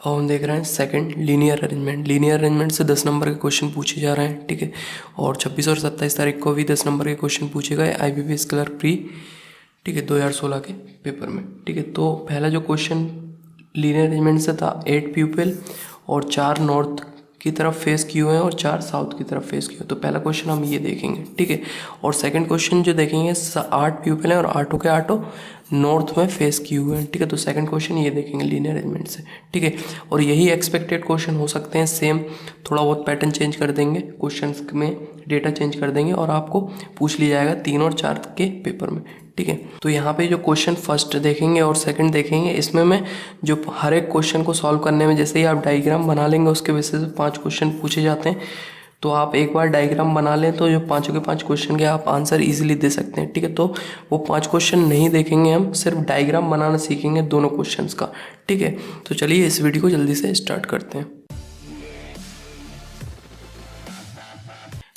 अब हम देख रहे हैं second linear arrangement. Linear arrangement से 10 नंबर के क्वेश्चन पूछे जा रहे हैं, ठीक है। और 26 और 27 तारीख को भी 10 नंबर के क्वेश्चन पूछे गए IBPS क्लर्क प्री, ठीक है, 2016 के पेपर में, ठीक है। तो पहला जो क्वेश्चन लीनियर अरेंजमेंट से था, 8 प्यूपिल और 4 नॉर्थ की तरफ फेस किए हुए हैं और 4 साउथ की तरफ फेस किए हुए। तो पहला क्वेश्चन हम ये देखेंगे, ठीक है। और सेकंड क्वेश्चन जो देखेंगे, 8 प्यूपिल हैं और 8 के 8 नॉर्थ में फेस किए हुए हैं, ठीक है। तो सेकंड क्वेश्चन ये देखेंगे लीनियर अरेंजमेंट से, ठीक है। और यही एक्सपेक्टेड क्वेश्चन हो सकते हैं, सेम थोड़ा बहुत पैटर्न चेंज कर देंगे, क्वेश्चन में डेटा चेंज कर देंगे और आपको पूछ लिया जाएगा 3 और 4 के पेपर में, ठीक है। तो यहाँ पे जो क्वेश्चन फर्स्ट देखेंगे और सेकंड देखेंगे, इसमें मैं जो हर एक क्वेश्चन को सॉल्व करने में, जैसे ही आप डायग्राम बना लेंगे उसके बेसिस पे 5 क्वेश्चन पूछे जाते हैं। तो आप एक बार डायग्राम बना लें तो जो 5 के 5 क्वेश्चन के आप आंसर इजीली दे सकते हैं, ठीक है। तो वो 5 क्वेश्चन नहीं देखेंगे, हम सिर्फ डायग्राम बनाना सीखेंगे दोनों क्वेश्चंस का, ठीक है। तो चलिए इस वीडियो को जल्दी से स्टार्ट करते हैं।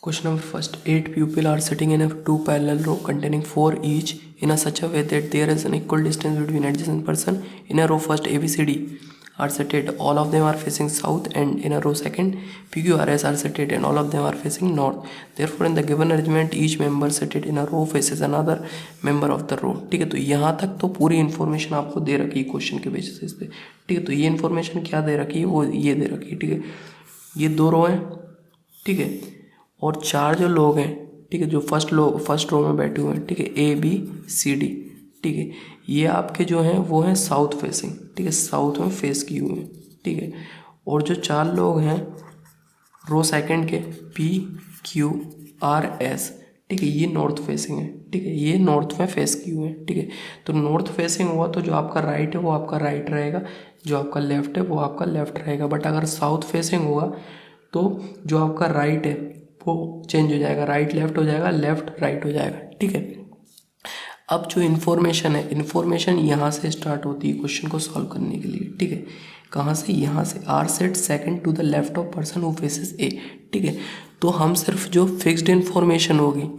Question number first, 8 pupils are sitting in a 2 parallel row containing 4 each in a such a way that there is an equal distance between adjacent person. In a row first ABCD are seated, all of them are facing south, and in a row second PQRS are seated and all of them are facing north. Therefore in the given arrangement each member seated in a row faces another member of the row, ठीक है। तो यहाँ तक तो पूरी information आपको दे रखी है क्वेश्चन के बेसिस पे, ठीक है। तो ये इन्फॉर्मेशन क्या दे रखी है, वो ये दे रखी है, ठीक है। ये 2 रो हैं, ठीक है, और 4 जो लोग हैं, ठीक है, जो फर्स्ट रो में बैठे हुए हैं, ठीक है, ABCD, ठीक है। ये आपके जो हैं वो हैं साउथ फेसिंग, ठीक है, साउथ में फेस किए हुए हैं, ठीक है। और जो 4 लोग हैं रो सेकंड के PQRS, ठीक है, ये नॉर्थ फेसिंग है, ठीक है, ये नॉर्थ में फेस किए हुए हैं, ठीक है। तो नॉर्थ फेसिंग हुआ तो जो आपका राइट है वो आपका राइट रहेगा, जो आपका लेफ्ट है वो आपका लेफ्ट रहेगा। बट अगर साउथ फेसिंग होगा तो जो आपका राइट है वो चेंज हो जाएगा, राइट लेफ्ट हो जाएगा, लेफ्ट राइट हो जाएगा, ठीक है। अब जो इन्फॉर्मेशन है, इन्फॉर्मेशन यहाँ से स्टार्ट होती है क्वेश्चन को सॉल्व करने के लिए, ठीक है। कहाँ से, यहाँ से, R set second to the left of person who faces A, ठीक है। तो हम सिर्फ जो फिक्स्ड इन्फॉर्मेशन होगी,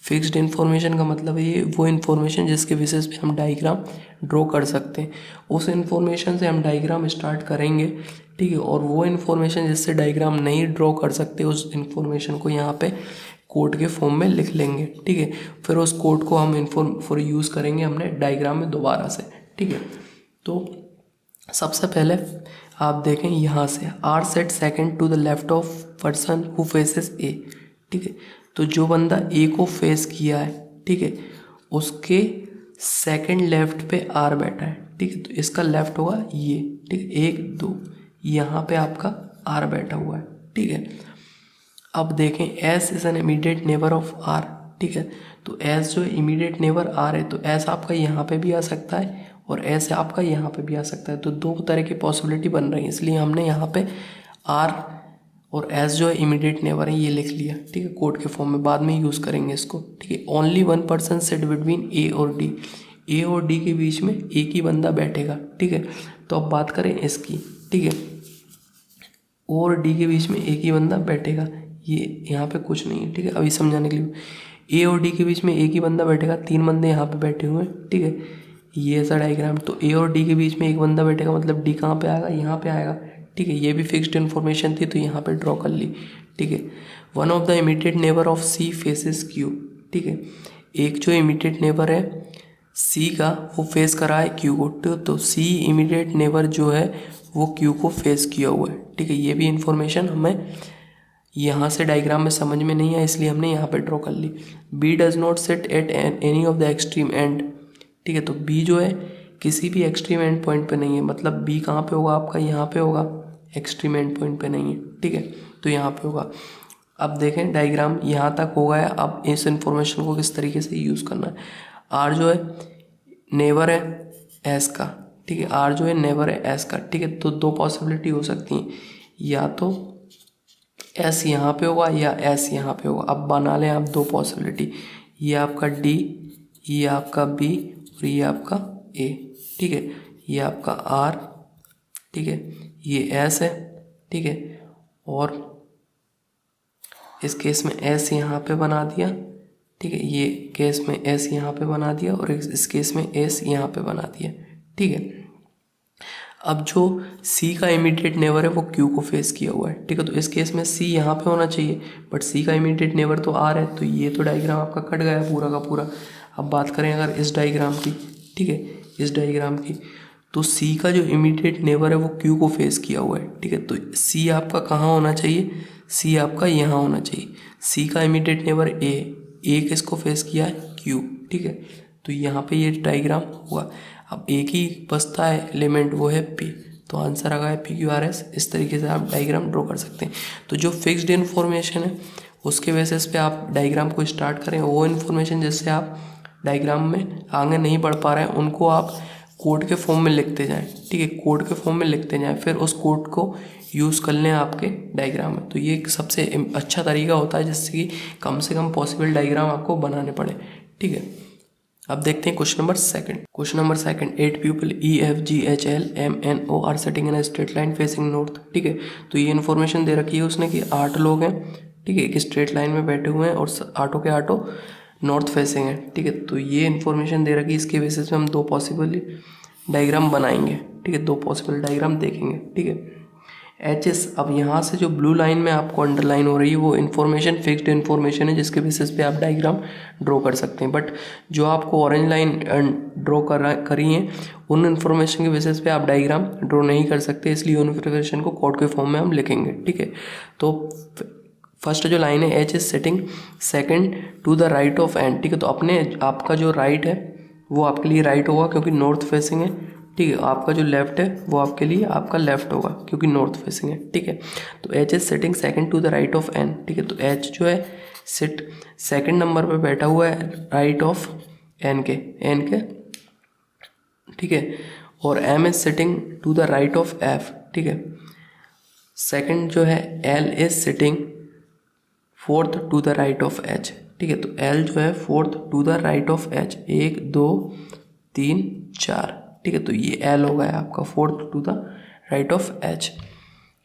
फिक्स्ड इन्फॉर्मेशन का मतलब है ये वो इन्फॉर्मेशन जिसके बेसिस पे हम डायग्राम ड्रॉ कर सकते हैं, उस इन्फॉर्मेशन से हम डायग्राम स्टार्ट करेंगे, ठीक है। और वो इन्फॉर्मेशन जिससे डायग्राम नहीं ड्रॉ कर सकते, उस इन्फॉर्मेशन को यहाँ पे कोड के फॉर्म में लिख लेंगे, ठीक है। फिर उस कोड को हम फॉर यूज़ करेंगे हमने डायग्राम में दोबारा से, ठीक है। तो सबसे पहले आप देखें यहाँ से, R set second to the left of person who faces A, ठीक है। तो जो बंदा ए को फेस किया है, ठीक है, उसके सेकंड लेफ्ट पे आर बैठा है, ठीक है। तो इसका लेफ्ट होगा ये, ठीक है, 1 2, यहाँ पे आपका आर बैठा हुआ है, ठीक है। अब देखें S is an immediate neighbour of R, ठीक है। तो एस जो इमीडिएट नेबर आर है, तो एस आपका यहाँ पे भी आ सकता है और एस आपका यहाँ पे भी आ सकता है। तो 2 तरह की पॉसिबिलिटी बन रही है, इसलिए हमने यहाँ पे आर और एस जो है इमीडिएट नेबर है ये लिख लिया, ठीक है, कोड के फॉर्म में, बाद में यूज़ करेंगे इसको, ठीक है। ओनली 1 पर्सन सिट बिटवीन ए और डी, ए और डी के बीच में एक ही बंदा बैठेगा, ठीक है। तो अब बात करें इसकी, ठीक है, और डी के बीच में एक ही बंदा बैठेगा, ये यहाँ पे कुछ नहीं है, ठीक है। अभी समझाने के लिए, ए और डी के बीच में एक ही बंदा बैठेगा, 3 बंदे यहाँ पे बैठे हुए हैं, ठीक है, ये ऐसा डायग्राम। तो ए और डी के बीच में एक बंदा बैठेगा, मतलब डी कहाँ पे आएगा, यहाँ पे आएगा, ठीक है। ये भी फिक्स्ड इन्फॉर्मेशन थी तो यहाँ पे ड्रॉ कर ली, ठीक है। One of the immediate neighbour of C faces Q, ठीक है। एक जो इमीडिएट नेबर है सी का वो फेस करा है क्यू को, तो सी इमीडिएट नेबर जो है वो क्यू को फेस किया हुआ है, ठीक है। ये भी इन्फॉर्मेशन हमें यहाँ से डायग्राम में समझ में नहीं है, इसलिए हमने यहाँ पे ड्रॉ कर ली। B does not sit at any of the extreme end, ठीक है। तो बी जो है किसी भी एक्सट्रीम एंड पॉइंट पे नहीं है, मतलब बी कहाँ पे होगा आपका, यहाँ पे होगा, एक्सट्रीम एंड पॉइंट पे नहीं है, ठीक है। तो यहाँ पे होगा। अब देखें डायग्राम यहाँ तक हो गया, अब इस इन्फॉर्मेशन को किस तरीके से यूज़ करना है। आर जो है नेबर है एस का, ठीक है, आर जो है नेबर है एस का, ठीक है। तो 2 पॉसिबिलिटी हो सकती हैं, या तो एस यहाँ पे होगा या एस यहाँ पे होगा। अब बना लें आप 2 पॉसिबिलिटी, ये आपका डी, ये आपका बी और ये आपका ए, ठीक है। ये आपका आर, ठीक है, ये एस है, ठीक है। और इस केस में एस यहाँ पे बना दिया, ठीक है, ये केस में एस यहाँ पे बना दिया और इस केस में एस यहाँ पे बना दिया, ठीक है। अब जो सी का इमीडिएट नेबर है वो क्यू को फेस किया हुआ है, ठीक है। तो इस केस में सी यहाँ पे होना चाहिए, बट सी का इमीडिएट नेबर तो आर है, तो ये तो डायग्राम आपका कट गया पूरा का पूरा। अब बात करें अगर इस डायग्राम की, ठीक है, इस डायग्राम की, तो सी का जो इमीडिएट नेबर है वो क्यू को फेस किया हुआ है, ठीक है। तो सी आपका कहाँ होना चाहिए, सी आपका यहाँ होना चाहिए। सी का इमीडिएट नेबर ए किसको फेस किया है, क्यू, ठीक है। तो यहाँ पे ये डायग्राम हुआ। अब एक ही बचता है एलिमेंट, वो है पी, तो आंसर आ गया पी क्यू आर एस। इस तरीके से आप डायग्राम ड्रॉ कर सकते हैं। तो जो फिक्स्ड इन्फॉर्मेशन है उसके बेसिस पे आप डायग्राम को स्टार्ट करें। वो इन्फॉर्मेशन जिससे आप डायग्राम में आगे नहीं बढ़ पा रहे हैं उनको आप कोड के फॉर्म में लिखते जाएं, ठीक है, कोड के फॉर्म में लिखते जाएं, फिर उस कोड को यूज़ कर लें आपके डायग्राम में। तो ये एक सबसे अच्छा तरीका होता है जिससे कि कम से कम पॉसिबल डायग्राम आपको बनाने पड़े, ठीक है। अब देखते हैं question number second. Question number second, 8 people EFGHLMNO are sitting in a straight line facing north, ठीक है। तो ये इन्फॉर्मेशन दे रखी है उसने कि 8 लोग हैं, ठीक है, एक स्ट्रेट लाइन में बैठे हुए हैं और आठों के आठों नॉर्थ फेसिंग है, ठीक है। तो ये इन्फॉर्मेशन दे रखी है, इसके बेसिस पे हम दो पॉसिबल डायग्राम बनाएंगे, ठीक है, दो पॉसिबल डायग्राम देखेंगे, ठीक है। HS, अब यहाँ से जो ब्लू लाइन में आपको अंडरलाइन हो रही है वो इन्फॉर्मेशन फिक्स्ड इन्फॉर्मेशन है जिसके बेसिस पे आप डायग्राम ड्रॉ कर सकते हैं। बट जो आपको ऑरेंज लाइन ड्रॉ करी है उन इन्फॉर्मेशन के बेसिस पे आप डायग्राम ड्रॉ नहीं कर सकते, इसलिए उन इन्फॉर्मेशन को कोड के फॉर्म में हम लिखेंगे, ठीक है। तो फर्स्ट जो लाइन है, H is sitting second to the right of N, ठीक है। तो अपने आपका जो राइट है वो आपके लिए राइट होगा क्योंकि नॉर्थ फेसिंग है, ठीक है। आपका जो लेफ्ट है वो आपके लिए आपका लेफ्ट होगा क्योंकि नॉर्थ फेसिंग है, ठीक है। तो H is sitting second to the right of N, ठीक है। तो H जो है सिट सेकंड नंबर पे बैठा हुआ है राइट ऑफ एन के, ठीक है। और M is sitting to the right of F, ठीक है। सेकंड जो है L is sitting fourth to the right of H, ठीक है। तो L जो है fourth to the right of H, 1 2 3 4, ठीक है। तो ये L हो गया आपका fourth to the right of H,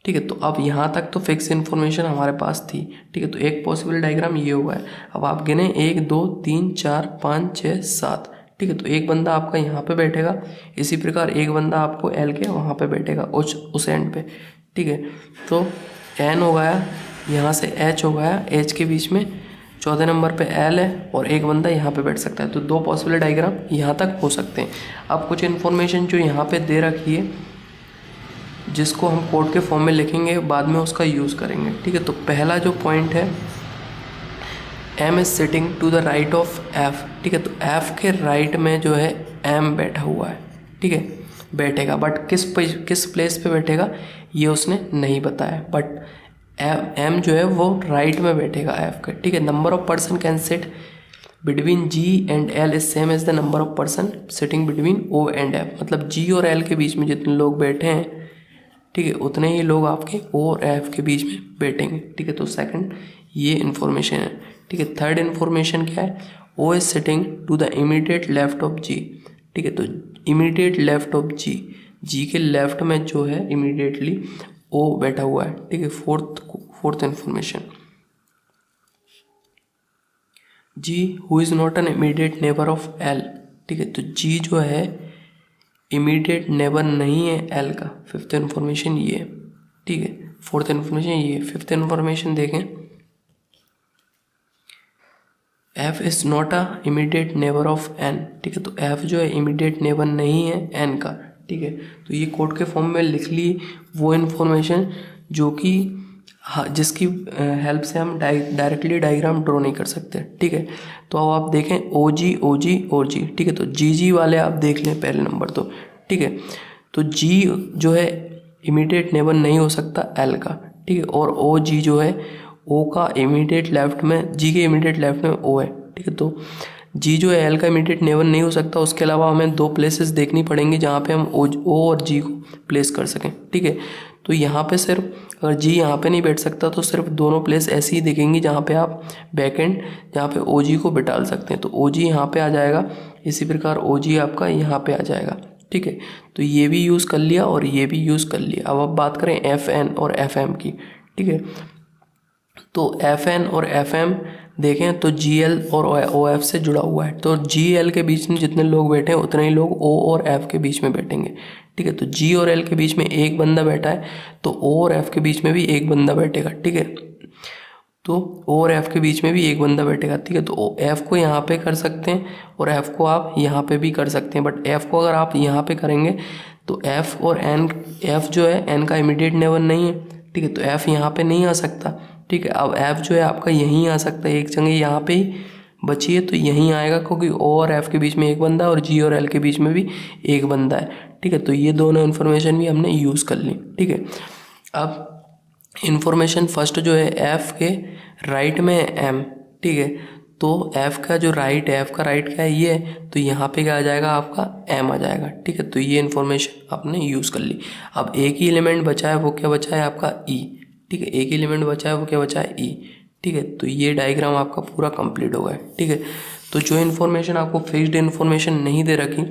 ठीक है। तो अब यहाँ तक तो फिक्स इन्फॉर्मेशन हमारे पास थी, ठीक है। तो एक पॉसिबल डायग्राम ये हुआ है। अब आप गिने 1 2 3 4 5 6 7, ठीक है। तो एक बंदा आपका यहाँ पे बैठेगा, इसी प्रकार एक बंदा आपको L के वहाँ पे बैठेगा उस एंड पे, ठीक है। तो N हो गया, यहाँ से H हो गया, H के बीच में चौथे नंबर पे L है और एक बंदा यहाँ पे बैठ सकता है। तो दो पॉसिबल डायग्राम यहाँ तक हो सकते हैं। अब कुछ इन्फॉर्मेशन जो यहाँ पे दे रखी है जिसको हम कोड के फॉर्म में लिखेंगे, बाद में उसका यूज़ करेंगे, ठीक है। तो पहला जो पॉइंट है M is sitting to the right of F, ठीक है। तो F के राइट में जो है M बैठा हुआ है, ठीक है, बैठेगा, बट किस प्लेस पे बैठेगा ये उसने नहीं बताया, बट M जो है वो राइट में बैठेगा F के, ठीक है। Number of person can sit between G and L is same as the number of person sitting between O and F, मतलब G और L के बीच में जितने लोग बैठे हैं, ठीक है, उतने ही लोग आपके O और F के बीच में बैठेंगे, ठीक है। तो सेकंड ये इन्फॉर्मेशन है, ठीक है। थर्ड इन्फॉर्मेशन क्या है, O is sitting to the immediate left of G, ठीक है। तो इमीडिएट लेफ्ट ऑफ G के लेफ्ट में जो है इमीडिएटली O बैठा हुआ है, ठीक है। Fourth information, G who is not an immediate neighbour of L, ठीक है। तो G जो है इमीडिएट नेबर नहीं है L का, फिफ्थ इन्फॉर्मेशन ये है, ठीक है। फोर्थ इन्फॉर्मेशन ये है। फिफ्थ इन्फॉर्मेशन देखें, F is not a immediate neighbour of N, ठीक है। तो F जो है इमीडिएट नेबर नहीं है N का, ठीक है। तो ये कोड के फॉर्म में लिख ली वो इन्फॉर्मेशन जो कि जिसकी हेल्प से हम डायरेक्टली डायग्राम ड्रॉ नहीं कर सकते, ठीक है। तो अब आप देखें OG OG और G, ठीक है। तो GG वाले आप देख लें पहले नंबर तो, ठीक है। तो G जो है इमीडिएट नेबर नहीं हो सकता L का, ठीक है। और OG जो है O का इमीडिएट लेफ्ट में, G के इमीडिएट लेफ्ट में O है, ठीक है। तो G जो है L का इमीडिएट नेबर नहीं हो सकता। उसके अलावा हमें दो प्लेसेस देखनी पड़ेंगी जहाँ पे हम O और G को प्लेस कर सकें, ठीक है। तो यहाँ पे सिर्फ अगर G यहाँ पे नहीं बैठ सकता तो सिर्फ दोनों प्लेस ऐसी ही दिखेंगी जहाँ पे आप बैक एंड जहाँ पे OG को बिठाल सकते हैं। तो OG यहाँ पे आ जाएगा, इसी प्रकार OG आपका यहाँ पे आ जाएगा, ठीक है। तो ये भी यूज़ कर लिया और ये भी यूज़ कर लिया। अब बात करें FN और FM की, ठीक है। तो FN और FM देखें तो GL और OF से जुड़ा हुआ है, तो GL के बीच में जितने लोग बैठे हैं उतने ही लोग O और F के बीच में बैठेंगे, ठीक है। तो G और L के बीच में एक बंदा बैठा है तो O और F के बीच में भी एक बंदा बैठेगा, ठीक है। तो O और F के बीच में भी एक बंदा बैठेगा, ठीक है। तो F को यहाँ पे कर सकते हैं और F को आप यहाँ पे भी कर सकते हैं, बट F को अगर आप यहाँ पे करेंगे तो F और N, F जो है N का इमीडिएट नेबर नहीं है, ठीक है। तो F यहाँ पे नहीं आ सकता, ठीक है। अब F जो है आपका यहीं आ सकता है, एक जगह यहाँ पे ही बची है तो यहीं आएगा, क्योंकि O और F के बीच में एक बंदा और G और L के बीच में भी एक बंदा है, ठीक है। तो ये दोनों इन्फॉर्मेशन भी हमने यूज़ कर ली, ठीक है। अब इन्फॉर्मेशन फर्स्ट जो है F के राइट में है M, ठीक है। तो F का जो राइट है, F का राइट क्या है ये, तो यहाँ पे क्या आ जाएगा आपका M आ जाएगा, ठीक है। तो ये इन्फॉर्मेशन आपने यूज़ कर ली। अब एक ही एलिमेंट बचा है, वो क्या बचा है आपका E, ठीक है। एक ही एलिमेंट बचा है, वो क्या बचा है E, ठीक है। तो ये डायग्राम आपका पूरा कंप्लीट हो गया, ठीक है। तो जो इन्फॉर्मेशन आपको फिक्स्ड इन्फॉर्मेशन नहीं दे रखी,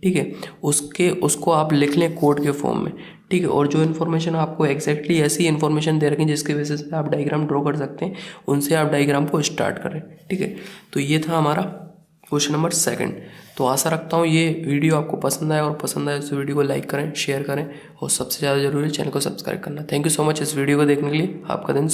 ठीक है, उसको आप लिख लें कोड के फॉर्म में, ठीक है। और जो इन्फॉर्मेशन आपको एग्जैक्टली ऐसी इन्फॉर्मेशन दे रखी जिसकी वजह से आप डायग्राम ड्रॉ कर सकते हैं, उनसे आप डायग्राम को स्टार्ट करें, ठीक है। तो ये था हमारा क्वेश्चन नंबर 2। तो आशा रखता हूँ ये वीडियो आपको पसंद आया, और पसंद आए तो वीडियो को लाइक करें, शेयर करें, और सबसे ज़्यादा जरूरी चैनल को सब्सक्राइब करना। थैंक यू सो मच इस वीडियो को देखने के लिए। आपका दिन